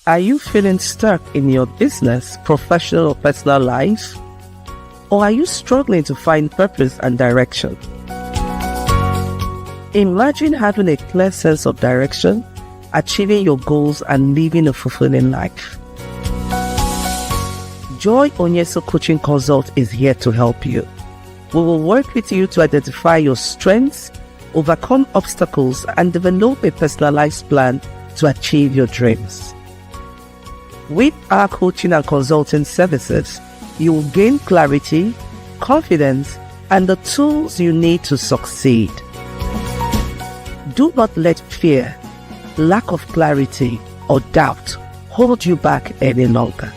Are you feeling stuck in your business, professional or personal life? Or are you struggling to find purpose and direction? Imagine having a clear sense of direction, achieving your goals, and living a fulfilling life. Joy Onyesoh Coaching Consult is here to help you. We will work with you to identify your strengths, overcome obstacles, and develop a personalized plan to achieve your dreams. With our coaching and consulting services, you will gain clarity, confidence, and the tools you need to succeed. Do not let fear, lack of clarity, or doubt hold you back any longer.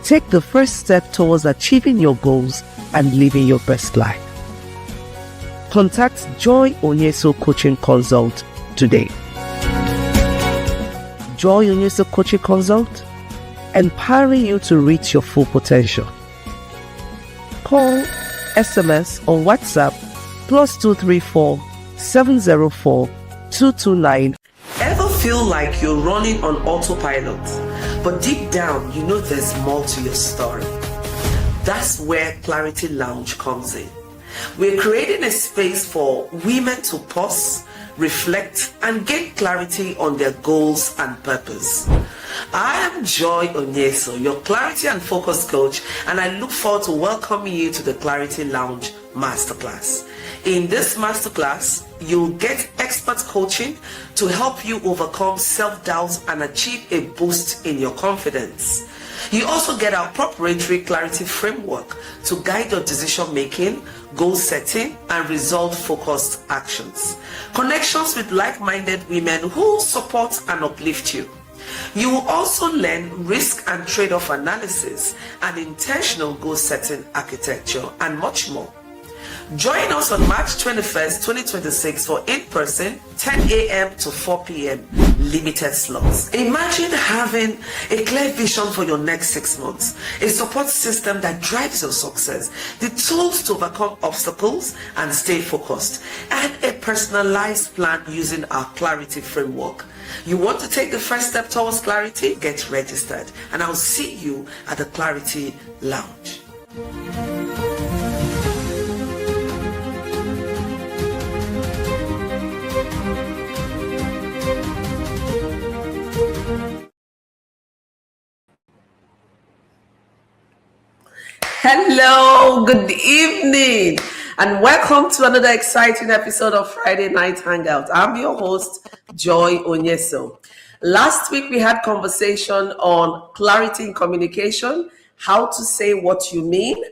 Take the first step towards achieving your goals and living your best life. Contact Joy Onyesoh Coaching Consult today. Joy Onyesoh Coaching Consult, empowering you to reach your full potential. Call, SMS, or WhatsApp +234 704 229. Ever feel like you're running on autopilot, but deep down you know there's more to your story? That's where Clarity Lounge comes in. We're creating a space for women to pause, reflect, and gain clarity on their goals and purpose. I am Joy Onyesoh, your clarity and focus coach, and I look forward to welcoming you to the Clarity Lounge Masterclass. In this masterclass, you'll get expert coaching to help you overcome self-doubt and achieve a boost in your confidence. You also get our proprietary clarity framework to guide your decision making, goal setting, and result-focused actions. Connections with like-minded women who support and uplift you. You will also learn risk and trade-off analysis and intentional goal setting architecture and much more. Join us on March 21st, 2026 for in-person 10 a.m. to 4 p.m. limited slots. Imagine having a clear vision for your next 6 months, a support system that drives your success, the tools to overcome obstacles and stay focused, and a personalized plan using our clarity framework. You want to take the first step towards clarity? Get registered, and I'll see you at the Clarity Lounge. Hello, good evening, and welcome to another exciting episode of Friday Night Hangout. I'm your host, Joy Onyesoh. Last week we had conversation on clarity in communication, how to say what you mean.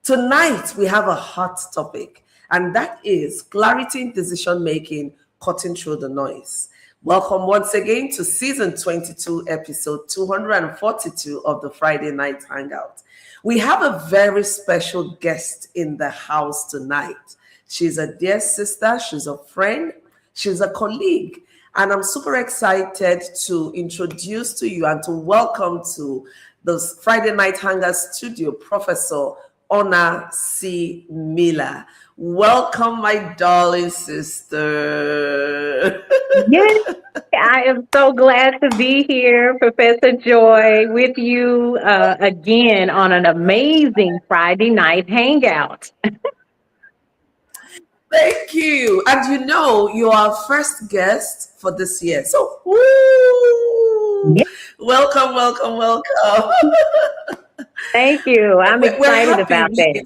Tonight we have a hot topic, and that is clarity in decision making, cutting through the noise. Welcome once again to season 22, episode 242 of the Friday Night Hangout. We have a very special guest in the house tonight. She's a dear sister, she's a friend, she's a colleague, and I'm super excited to introduce to you and to welcome to the Friday Night Hangout studio, Professor Onyesoh C. Miller. Welcome, my darling sister. Yes, I am so glad to be here, Professor Joy, with you again on an amazing Friday night hangout. Thank you. And you know, you are our first guest for this year. So, woo! Yes. Welcome, welcome, welcome. Thank you. I'm excited about that.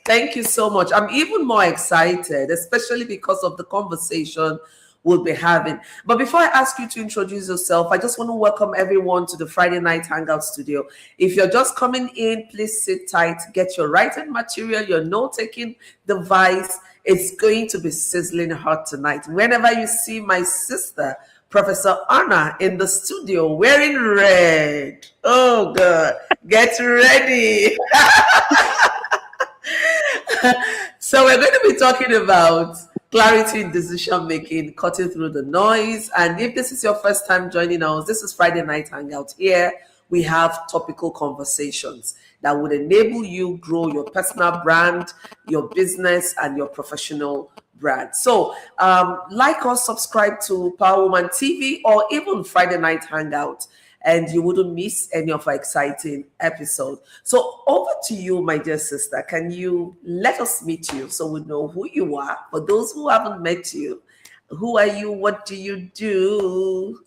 Thank you so much. I'm even more excited, especially because of the conversation we'll be having. But before I ask you to introduce yourself, I just want to welcome everyone to the Friday Night Hangout studio. If you're just coming in, please sit tight, get your writing material, your note-taking device. It's going to be sizzling hot tonight. Whenever you see my sister, Professor Anna, in the studio wearing red, oh God, get ready. So we're going to be talking about clarity in decision making, cutting through the noise. And if this is your first time joining us, this is Friday Night Hangout. Here we have topical conversations that would enable you grow your personal brand, your business, and your professional brand. So, like or subscribe to Power Woman TV or even Friday Night Hangout, and you wouldn't miss any of our exciting episodes. So, over to you, my dear sister. Can you let us meet you so we know who you are? For those who haven't met you, who are you? What do you do?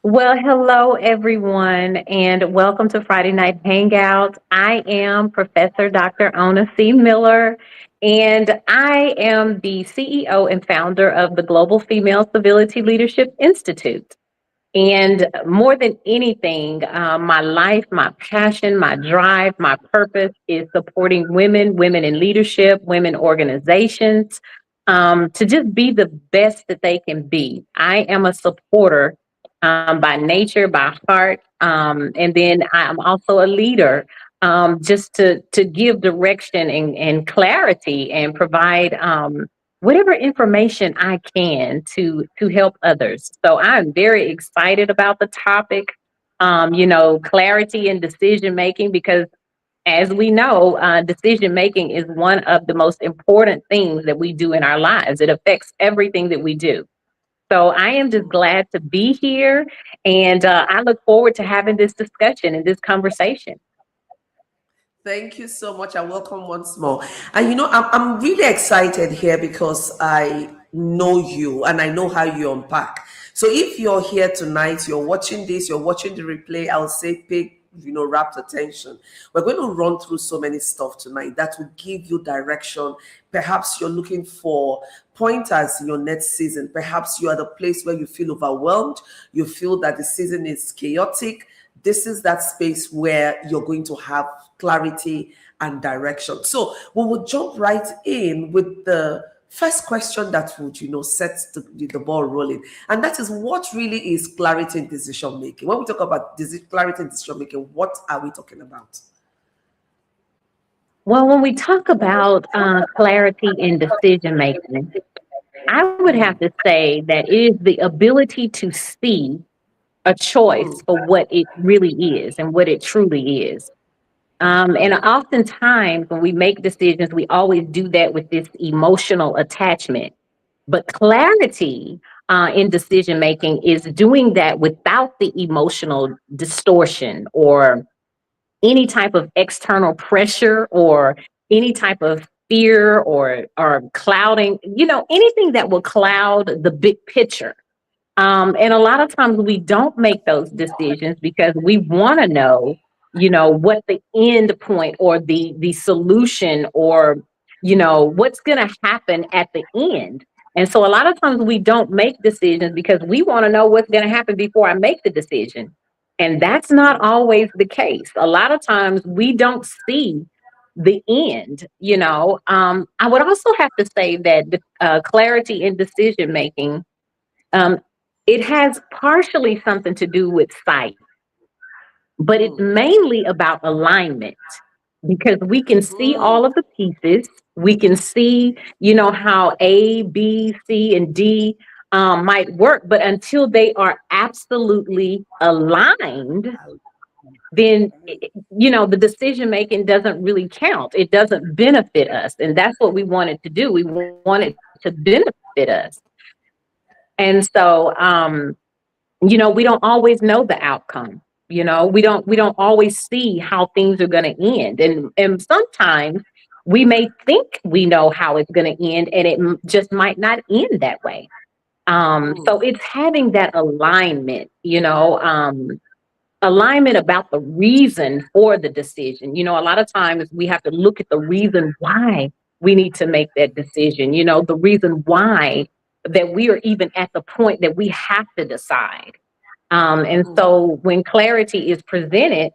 Well, hello, everyone, and welcome to Friday Night Hangout. I am Professor Dr. Ona C. Miller, and I am the CEO and founder of the Global Female Civility Leadership Institute. And more than anything, my life, my passion, my drive, my purpose is supporting women, women in leadership, women organizations, to just be the best that they can be. I am a supporter by nature, by heart, and then I'm also a leader, just to give direction and clarity and provide whatever information I can to help others. So I'm very excited about the topic, clarity in decision making, because as we know, decision making is one of the most important things that we do in our lives. It affects everything that we do. So I am just glad to be here, and I look forward to having this discussion and this conversation. Thank you so much and welcome once more. And I'm really excited here because I know you and I know how you unpack. So if you're here tonight, you're watching this, you're watching the replay, I'll say pay rapt attention. We're going to run through so many stuff tonight that will give you direction. Perhaps you're looking for pointers in your next season. Perhaps you're at a place where you feel overwhelmed, you feel that the season is chaotic. This is that space where you're going to have clarity and direction. So we will jump right in with the first question that would, set the ball rolling. And that is, what really is clarity in decision making? When we talk about clarity in decision making, what are we talking about? Well, when we talk about clarity in decision making, I would have to say that it is the ability to see a choice for what it really is and what it truly is. And oftentimes when we make decisions, we always do that with this emotional attachment. But clarity in decision making is doing that without the emotional distortion or any type of external pressure or any type of fear or clouding, anything that will cloud the big picture. And a lot of times we don't make those decisions because we want to know, what the end point or the solution or, what's going to happen at the end. And so a lot of times we don't make decisions because we want to know what's going to happen before I make the decision. And that's not always the case. A lot of times we don't see the end, I would also have to say that the clarity in decision making, it has partially something to do with sight, but it's mainly about alignment because we can see all of the pieces. We can see, how A, B, C, and D might work, but until they are absolutely aligned, then, the decision making doesn't really count. It doesn't benefit us. And that's what we want it to do. We want it to benefit us. And so, we don't always know the outcome. We don't always see how things are going to end. And sometimes we may think we know how it's going to end, and it just might not end that way. So it's having that alignment, alignment about the reason for the decision. A lot of times we have to look at the reason why we need to make that decision, the reason why that we are even at the point that we have to decide. And so when clarity is presented,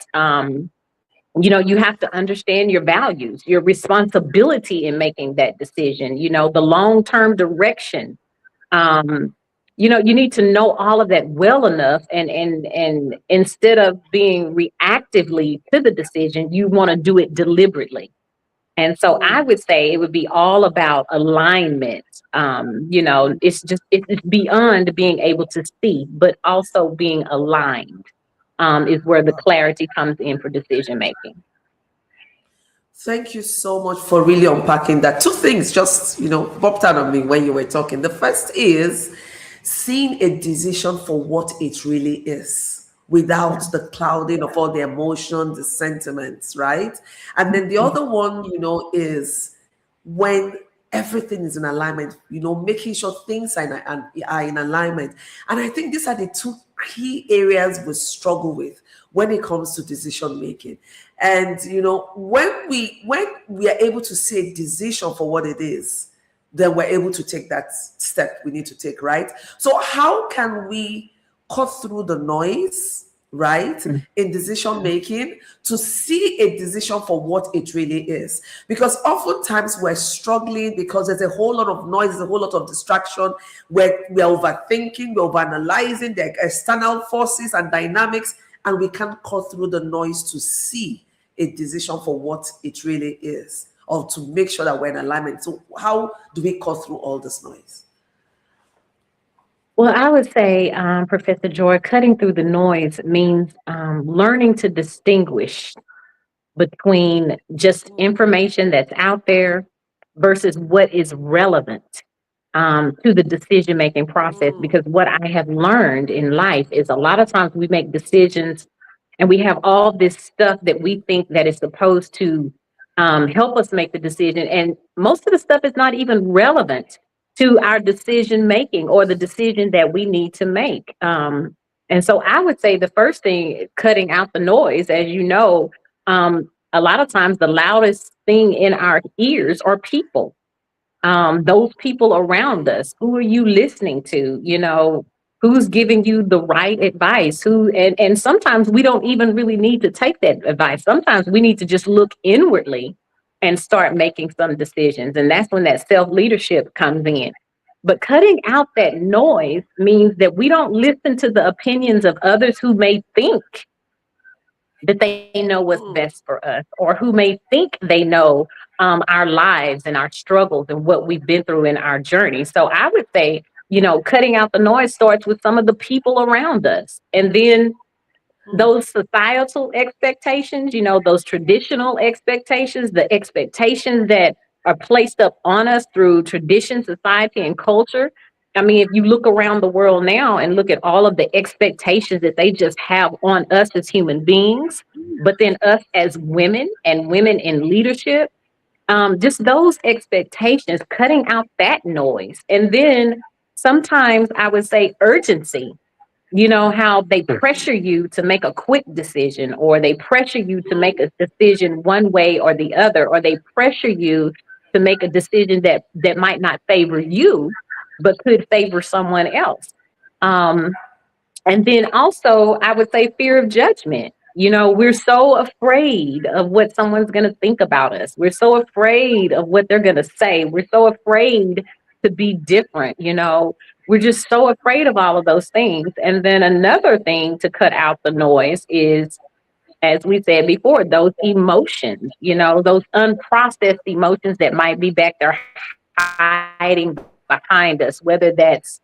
you have to understand your values, your responsibility in making that decision, the long-term direction. You need to know all of that well enough, and instead of being reactively to the decision, you want to do it deliberately. And so I would say it would be all about alignment. It's beyond being able to see, but also being aligned is where the clarity comes in for decision making. Thank you so much for really unpacking that. Two things just, popped out of me when you were talking. The first is seeing a decision for what it really is without the clouding of all the emotions, the sentiments, right? And then the other one, is when everything is in alignment, making sure things are in alignment. And I think these are the two key areas we struggle with when it comes to decision making. And when we are able to see a decision for what it is, then we're able to take that step we need to take, right? So how can we cut through the noise, right, in decision making to see a decision for what it really is? Because oftentimes we're struggling because there's a whole lot of noise, there's a whole lot of distraction, we're overthinking, we're overanalyzing the external forces and dynamics, and we can't cut through the noise to see a decision for what it really is, or to make sure that we're in alignment. So how do we cut through all this noise? Well, I would say, Professor Joy, cutting through the noise means learning to distinguish between just information that's out there versus what is relevant to the decision making process. Because what I have learned in life is a lot of times we make decisions and we have all this stuff that we think that is supposed to help us make the decision, and most of the stuff is not even relevant to our decision making or the decision that we need to make. And so I would say the first thing, cutting out the noise, as you know, a lot of times the loudest thing in our ears are people, those people around us. Who are you listening to? Who's giving you the right advice? And sometimes we don't even really need to take that advice. Sometimes we need to just look inwardly and start making some decisions. And that's when that self-leadership comes in. But cutting out that noise means that we don't listen to the opinions of others who may think that they know what's best for us, or who may think they know our lives and our struggles and what we've been through in our journey. So I would say, cutting out the noise starts with some of the people around us. And then those societal expectations, those traditional expectations, the expectations that are placed up on us through tradition, society, and culture. I mean, if you look around the world now and look at all of the expectations that they just have on us as human beings, but then us as women and women in leadership, just those expectations, cutting out that noise. And then sometimes I would say urgency. How they pressure you to make a quick decision, or they pressure you to make a decision one way or the other, or they pressure you to make a decision that might not favor you, but could favor someone else. And then also, I would say fear of judgment. We're so afraid of what someone's going to think about us. We're so afraid of what they're going to say. We're so afraid to be different. We're just so afraid of all of those things. And then another thing to cut out the noise is, as we said before, those emotions, those unprocessed emotions that might be back there hiding behind us, whether that's,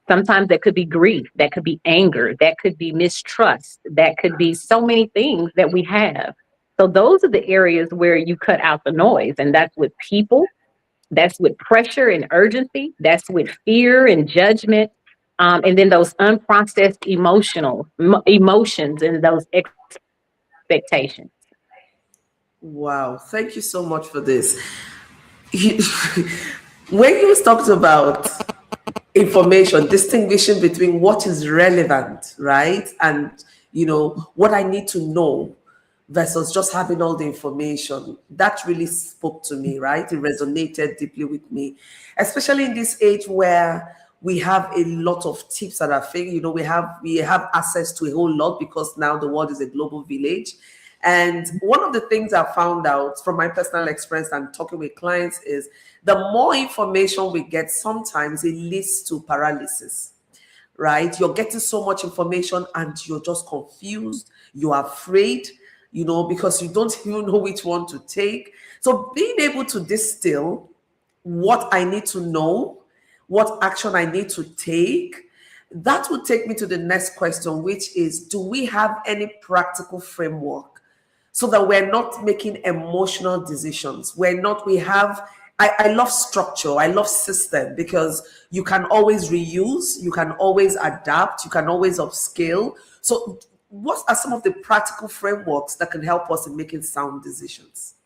sometimes that could be grief, that could be anger, that could be mistrust, that could be so many things that we have. So those are the areas where you cut out the noise. And that's with people, that's with pressure and urgency, that's with fear and judgment, and then those unprocessed emotions and those expectations. Wow, thank you so much for this. When you talked about information, distinguishing between what is relevant, right, and what I need to know versus just having all the information, that really spoke to me, right? It resonated deeply with me, especially in this age where we have a lot of tips that are fake. We have access to a whole lot because now the world is a global village. And one of the things I found out from my personal experience and talking with clients is the more information we get, sometimes it leads to paralysis, right? You're getting so much information and you're just confused. You're afraid, because you don't even know which one to take. So being able to distill what I need to know, what action I need to take, that would take me to the next question, which is, do we have any practical framework so that we're not making emotional decisions. I love structure. I love system, because you can always reuse, you can always adapt, you can always upscale. So what are some of the practical frameworks that can help us in making sound decisions?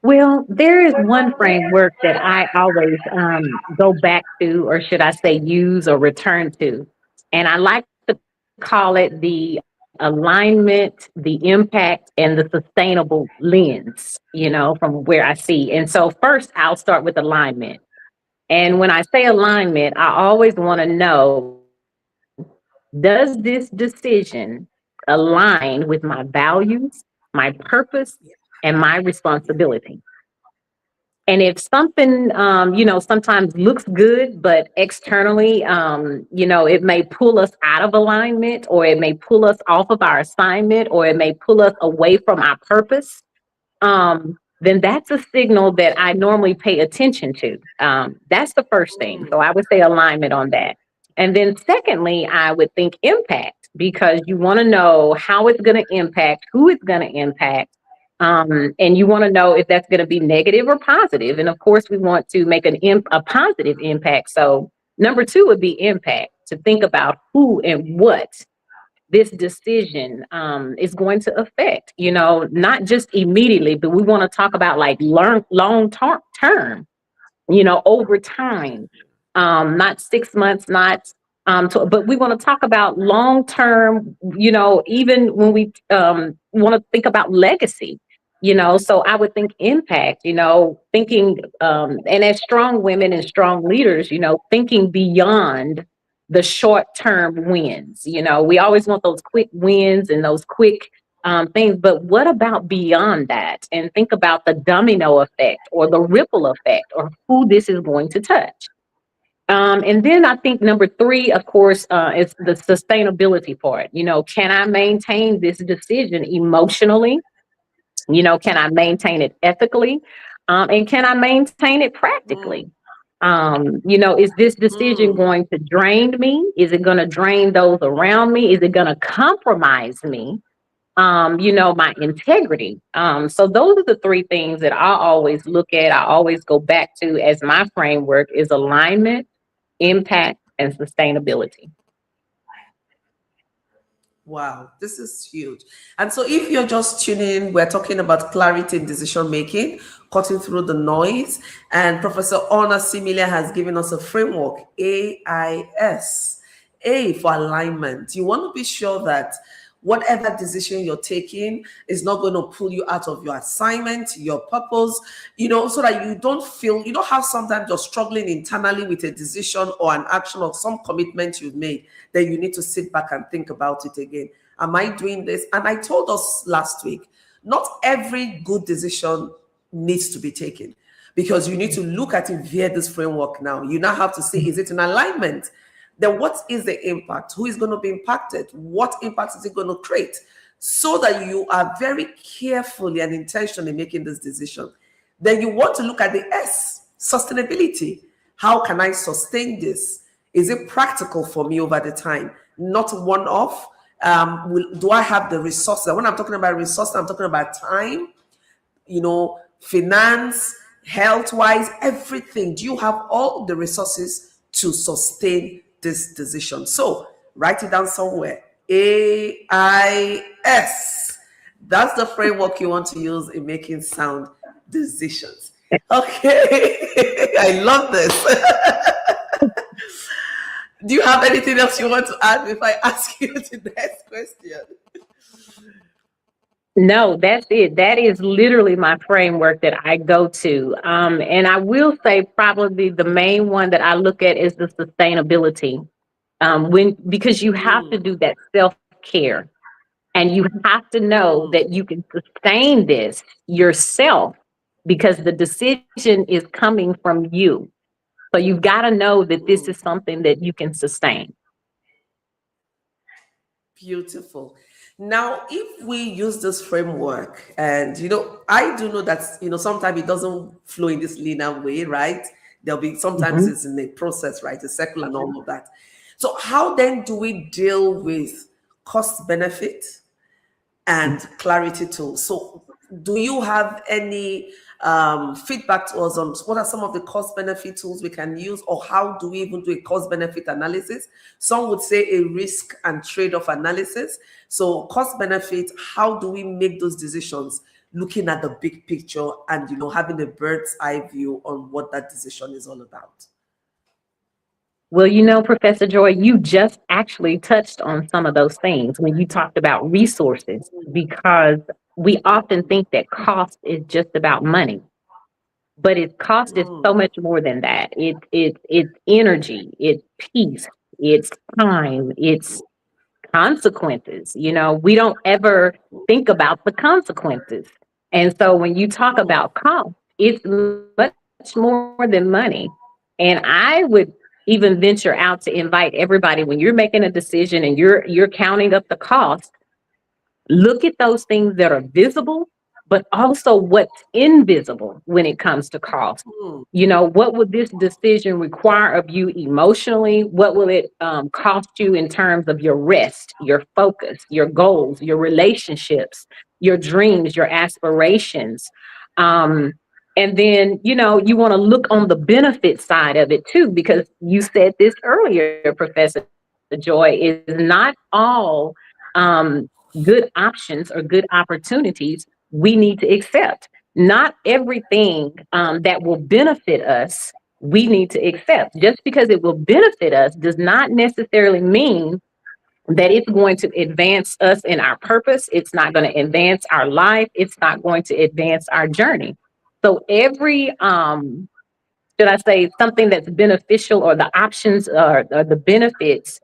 Well, there is one framework that I always go back to, or should I say, use or return to. And I like to call it the alignment, the impact, and the sustainable lens, from where I see. And so, first, I'll start with alignment. And when I say alignment, I always want to know, does this decision align with my values, my purpose, and my responsibility? And if something, sometimes looks good, but externally, it may pull us out of alignment, or it may pull us off of our assignment, or it may pull us away from our purpose, then that's a signal that I normally pay attention to. That's the first thing. So I would say alignment on that. And then secondly, I would think impact, because you want to know how it's going to impact, who it's going to impact. And you want to know if that's going to be negative or positive. And of course, we want to make a positive impact. So number two would be impact, to think about who and what this decision is going to affect, not just immediately, but we want to talk about like long term, over time, not 6 months, not but we want to talk about long term, even when we want to think about legacy. So I would think impact, thinking, and as strong women and strong leaders, thinking beyond the short term wins. We always want those quick wins and those quick things, but what about beyond that? And think about the domino effect or the ripple effect, or who this is going to touch. And then I think number three, of course, is the sustainability part. Can I maintain this decision emotionally? Can I maintain it ethically? And can I maintain it practically? Is this decision going to drain me? Is it going to drain those around me? Is it going to compromise me? My integrity. So those are the three things that I always look at. I always go back to as my framework is alignment, impact, and sustainability. Wow, this is huge. And so if you're just tuning in, we're talking about clarity in decision making, cutting through the noise. And Professor Ona Similia has given us a framework, AIS. A for alignment. You want to be sure that whatever decision you're taking is not going to pull you out of your assignment, your purpose, so that you don't feel, how sometimes you're struggling internally with a decision or an action or some commitment you've made, then you need to sit back and think about it again. Am I doing this? And I told us last week, not every good decision needs to be taken, because you need to look at it via this framework now. You now have to say, is it in alignment? Then what is the impact? Who is going to be impacted? What impact is it going to create? So that you are very carefully and intentionally making this decision. Then you want to look at the S, sustainability. How can I sustain this? Is it practical for me over the time? Not one-off. Do I have the resources? When I'm talking about resources, I'm talking about time, finance, health-wise, everything. Do you have all the resources to sustain this decision? So write it down somewhere. AIS. That's the framework you want to use in making sound decisions. Okay. I love this. Do you have anything else you want to add if I ask you the next question? No, that's it. That is literally my framework that I go to. And I will say probably the main one that I look at is the sustainability. Because you have to do that self-care, and you have to know that you can sustain this yourself, because the decision is coming from you. So you've got to know that this is something that you can sustain. Beautiful. Now, if we use this framework, and I do know that sometimes it doesn't flow in this linear way, right? There'll be sometimes it's in a process, right? A circle and all of that. So how then do we deal with cost benefit and clarity tools. So do you have any feedback to us on what are some of the cost benefit tools we can use, or how do we even do a cost benefit analysis? Some would say a risk and trade-off analysis. So cost benefit, how do we make those decisions looking at the big picture and, having a bird's eye view on what that decision is all about? Well, Professor Joy, you just actually touched on some of those things when you talked about resources, because we often think that cost is just about money, but cost is so much more than that. It's energy, it's peace, it's time, it's consequences. We don't ever think about the consequences. And so when you talk about cost, it's much more than money. And I would even venture out to invite everybody, when you're making a decision and you're counting up the cost, look at those things that are visible, but also what's invisible when it comes to cost. What would this decision require of you emotionally? What will it cost you in terms of your rest, your focus, your goals, your relationships, your dreams, your aspirations? And then, you want to look on the benefit side of it too, because you said this earlier, Professor Joy, is not all good options or good opportunities we need to accept. Not everything that will benefit us, we need to accept. Just because it will benefit us does not necessarily mean that it's going to advance us in our purpose. It's not going to advance our life. It's not going to advance our journey. So every, should I say, something that's beneficial, or the options or the benefits,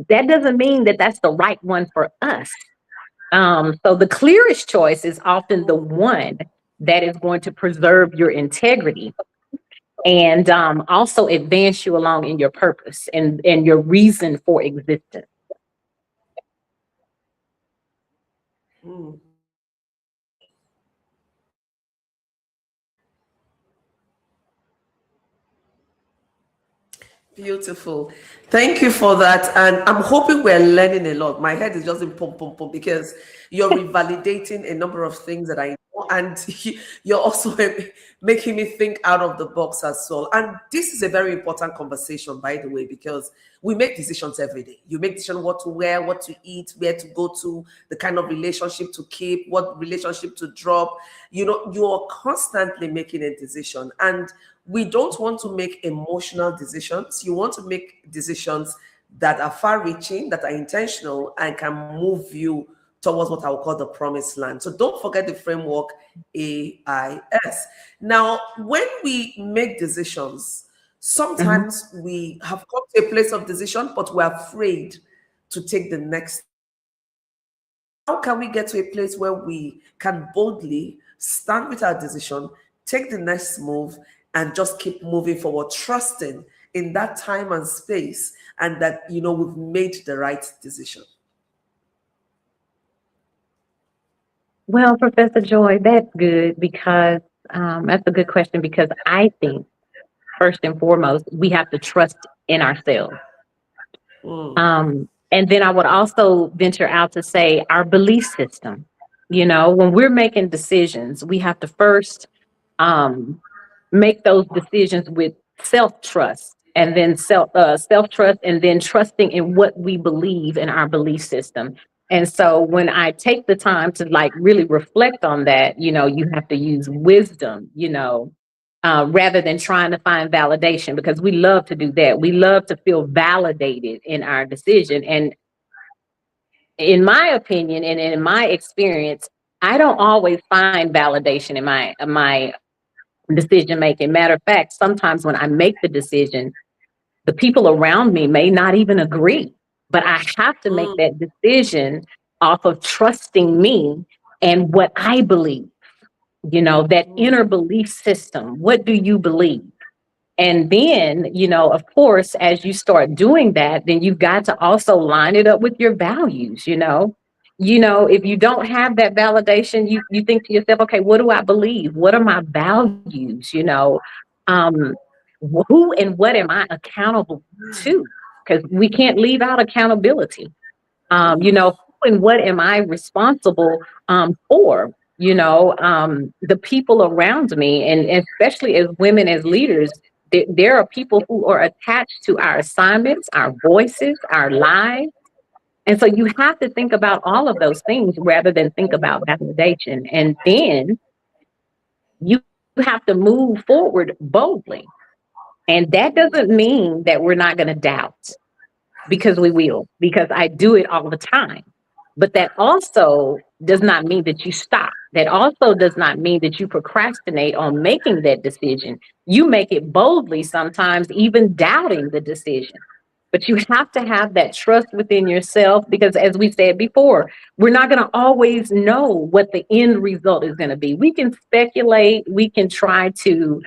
that doesn't mean that that's the right one for us. So the clearest choice is often the one that is going to preserve your integrity and also advance you along in your purpose and your reason for existence. Beautiful. Thank you for that. And I'm hoping we're learning a lot. My head is just in pump, pump, pump, because you're revalidating a number of things that I know. And you're also making me think out of the box as well. And this is a very important conversation, by the way, because we make decisions every day. You make decisions what to wear, what to eat, where to go to, the kind of relationship to keep, what relationship to drop. You're constantly making a decision. And we don't want to make emotional decisions. You want to make decisions that are far-reaching, that are intentional, and can move you towards what I would call the promised land. So don't forget the framework AIS. Now, when we make decisions, sometimes we have come to a place of decision, but we're afraid to take the next. How can we get to a place where we can boldly stand with our decision, take the next move, and just keep moving forward, trusting in that time and space, and that, we've made the right decision? Well, Professor Joy, that's good, because that's a good question, because I think first and foremost, we have to trust in ourselves. And then I would also venture out to say our belief system. When we're making decisions, we have to first make those decisions with self-trust, and then self-trust, and then trusting in what we believe in our belief system. And so when I take the time to really reflect on that, you have to use wisdom, rather than trying to find validation, because we love to do that. We love to feel validated in our decision. And in my opinion and in my experience, I don't always find validation in my decision making. Matter of fact, sometimes when I make the decision, the people around me may not even agree, but I have to make that decision off of trusting me and what I believe. That inner belief system. What do you believe? And then, of course, as you start doing that, then you've got to also line it up with your values. If you don't have that validation, you think to yourself, okay, what do I believe? What are my values? Who and what am I accountable to? Because we can't leave out accountability. and what am I responsible for? The people around me, and especially as women, as leaders, there are people who are attached to our assignments, our voices, our lives. And so you have to think about all of those things rather than think about validation. And then you have to move forward boldly. And that doesn't mean that we're not going to doubt, because we will, because I do it all the time. But that also does not mean that you stop. That also does not mean that you procrastinate on making that decision. You make it boldly sometimes, even doubting the decision. But you have to have that trust within yourself, because as we said before, we're not going to always know what the end result is going to be. We can speculate, we can try to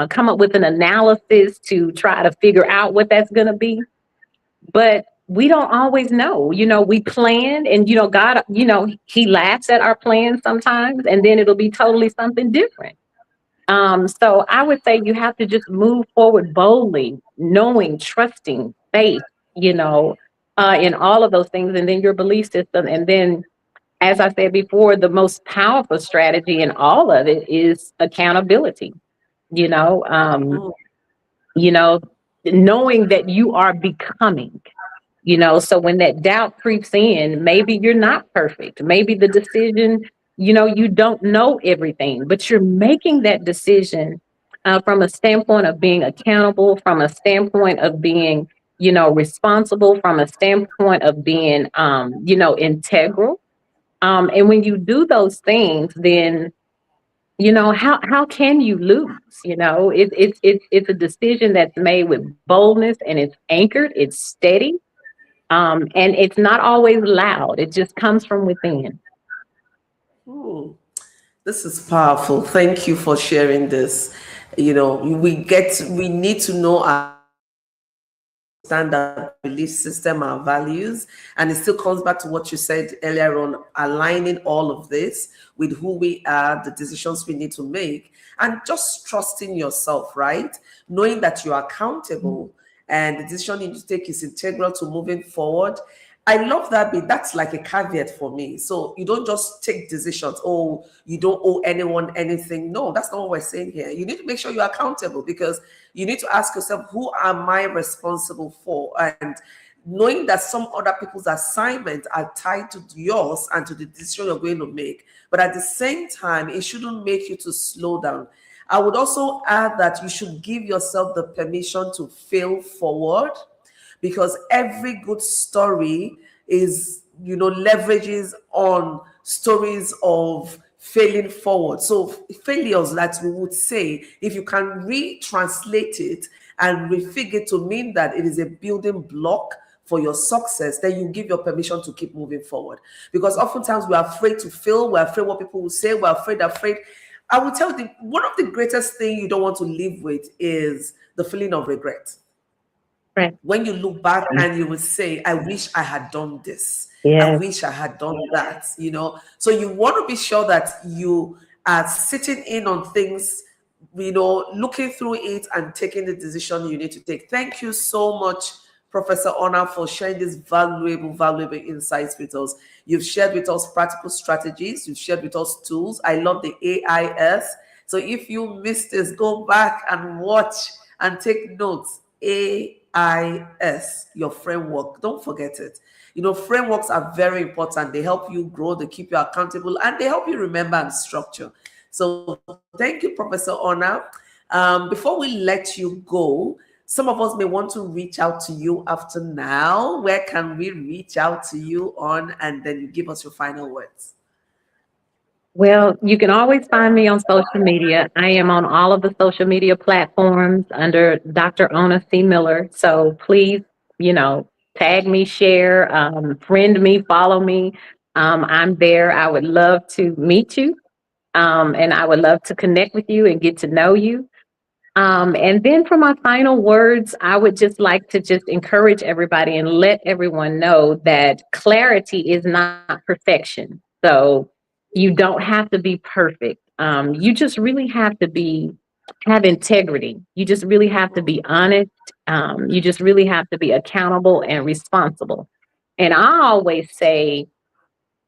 come up with an analysis to try to figure out what that's going to be. But we don't always know. We plan, and God, he laughs at our plans sometimes, and then it'll be totally something different. So I would say you have to just move forward boldly, knowing, trusting, faith, in all of those things, and then your belief system. And then, as I said before, the most powerful strategy in all of it is accountability. you know, um, you know, knowing that you are becoming. So when that doubt creeps in, maybe you're not perfect. Maybe the decision, you don't know everything, but you're making that decision from a standpoint of being accountable, from a standpoint of being, responsible, from a standpoint of being, integral. And when you do those things, then how can you lose? It's a decision that's made with boldness, and it's anchored, it's steady, and it's not always loud. It just comes from within. Ooh, this is powerful. Thank you for sharing this. We need to know our standard belief system, our values, and it still comes back to what you said earlier on, aligning all of this with who we are, the decisions we need to make, and just trusting yourself, right? Knowing that you are accountable and the decision you need to take is integral to moving forward. I love that bit. That's like a caveat for me. So you don't just take decisions. Oh, you don't owe anyone anything. No, that's not what we're saying here. You need to make sure you're accountable, because you need to ask yourself, who am I responsible for? And knowing that some other people's assignments are tied to yours and to the decision you're going to make. But at the same time, it shouldn't make you to slow down. I would also add that you should give yourself the permission to fail forward, because every good story is, leverages on stories of failing forward. So failures, that we would say, if you can retranslate it and refigure it to mean that it is a building block for your success, then you give your permission to keep moving forward. Because oftentimes we're afraid to fail, we're afraid what people will say, we're afraid. I will tell you, one of the greatest things you don't want to live with is the feeling of regret. Right. When you look back and you will say, I wish I had done this. Yeah. I wish I had done that, So you want to be sure that you are sitting in on things, looking through it and taking the decision you need to take. Thank you so much, Professor Onyesoh, for sharing these valuable insights with us. You've shared with us practical strategies. You've shared with us tools. I love the AIS. So if you missed this, go back and watch and take notes. AIS, your framework. Don't forget it. Frameworks are very important. They help you grow, they keep you accountable, and they help you remember and structure. So thank you, Professor Onyesoh. Before we let you go, some of us may want to reach out to you after now. Where can we reach out to you on? And then you give us your final words. Well, you can always find me on social media. I am on all of the social media platforms under Dr. Ona C. Miller. So please, tag me, share, friend me, follow me. I'm there. I would love to meet you. And I would love to connect with you and get to know you. And then for my final words, I would just like to just encourage everybody and let everyone know that clarity is not perfection. So you don't have to be perfect. You just really have to have integrity. You just really have to be honest. You just really have to be accountable and responsible. And I always say,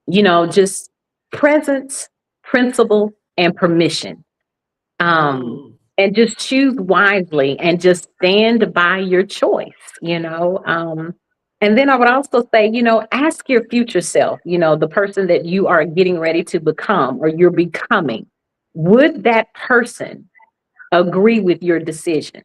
just presence, principle, and permission. And just choose wisely and just stand by your choice. And then I would also say, ask your future self, the person that you are getting ready to become or you're becoming, would that person agree with your decision?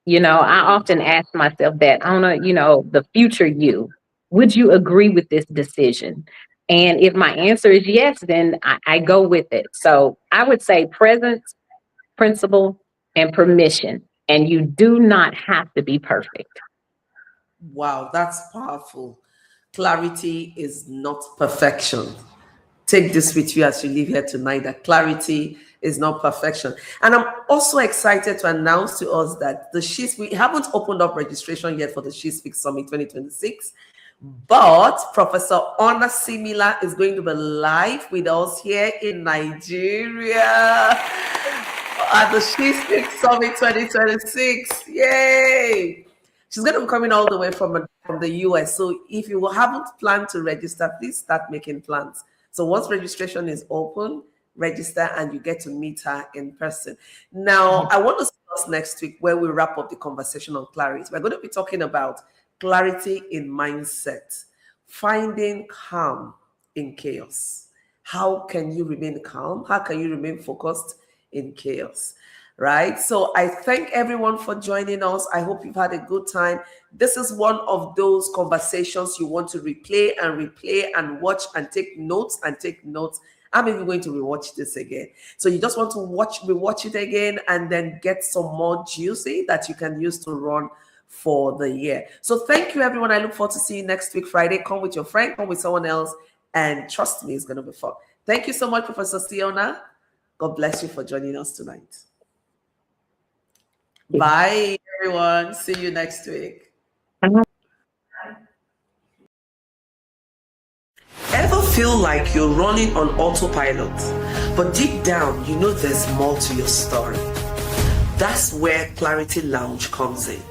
I often ask myself that. I don't know, the future you, would you agree with this decision? And if my answer is yes, then I go with it. So I would say presence, principle, and permission. And you do not have to be perfect. Wow, that's powerful. Clarity is not perfection. Take this with you as you leave here tonight, that clarity is not perfection. And I'm also excited to announce to us that we haven't opened up registration yet for the She Speaks Summit 2026, but Professor Onyesoh is going to be live with us here in Nigeria at the She Speaks Summit 2026. Yay! She's going to be coming all the way from the US. So if you haven't planned to register, please start making plans. So once registration is open, register and you get to meet her in person. Now, I want to see us next week where we wrap up the conversation on clarity. We're going to be talking about clarity in mindset, finding calm in chaos. How can you remain calm? How can you remain focused in chaos? Right? So I thank everyone for joining us. I hope you've had a good time. This is one of those conversations you want to replay and watch and take notes. I'm even going to rewatch this again. So you just want to rewatch it again and then get some more juicy that you can use to run for the year. So thank you, everyone. I look forward to seeing you next week, Friday. Come with your friend, come with someone else, and trust me, it's going to be fun. Thank you so much, Professor Siona. God bless you for joining us tonight. Bye, everyone. See you next week. Ever feel like you're running on autopilot, but deep down, you know there's more to your story? That's where Clarity Lounge comes in.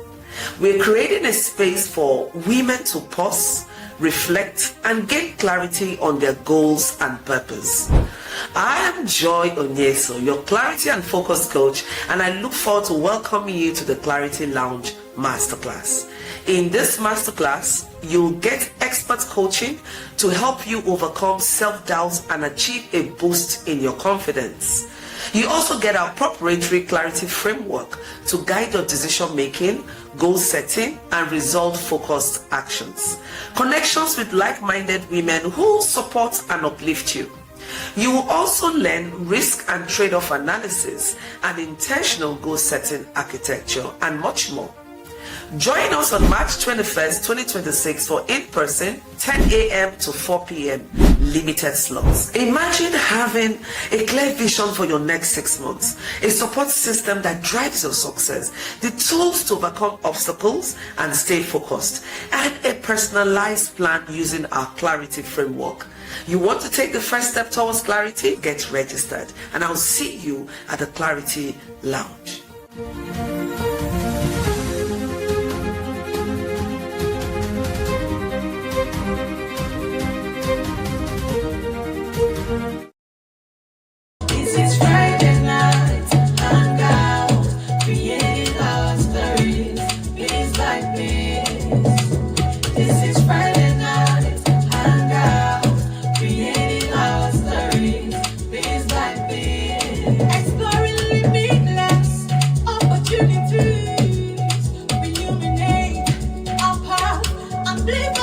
We're creating a space for women to pause, reflect, and gain clarity on their goals and purpose. I am Joy Onyesoh, your clarity and focus coach, and I look forward to welcoming you to the Clarity Lounge Masterclass. In this masterclass, you'll get expert coaching to help you overcome self-doubt and achieve a boost in your confidence. You also get our proprietary clarity framework to guide your decision making, goal setting, and result-focused actions. Connections with like-minded women who support and uplift you. You will also learn risk and trade-off analysis and intentional goal-setting architecture and much more. Join us on March 21st, 2026 for in-person 10 a.m. to 4 p.m. limited slots. Imagine having a clear vision for your next 6 months, a support system that drives your success, the tools to overcome obstacles and stay focused, and a personalized plan using our clarity framework. You want to take the first step towards clarity? Get registered, and I'll see you at the Clarity Lounge. This is Friday night, Hangout, creating our stories, piece by piece. This is Friday night, Hangout, creating our stories, piece by piece. Exploring limitless opportunities, illuminate our path and live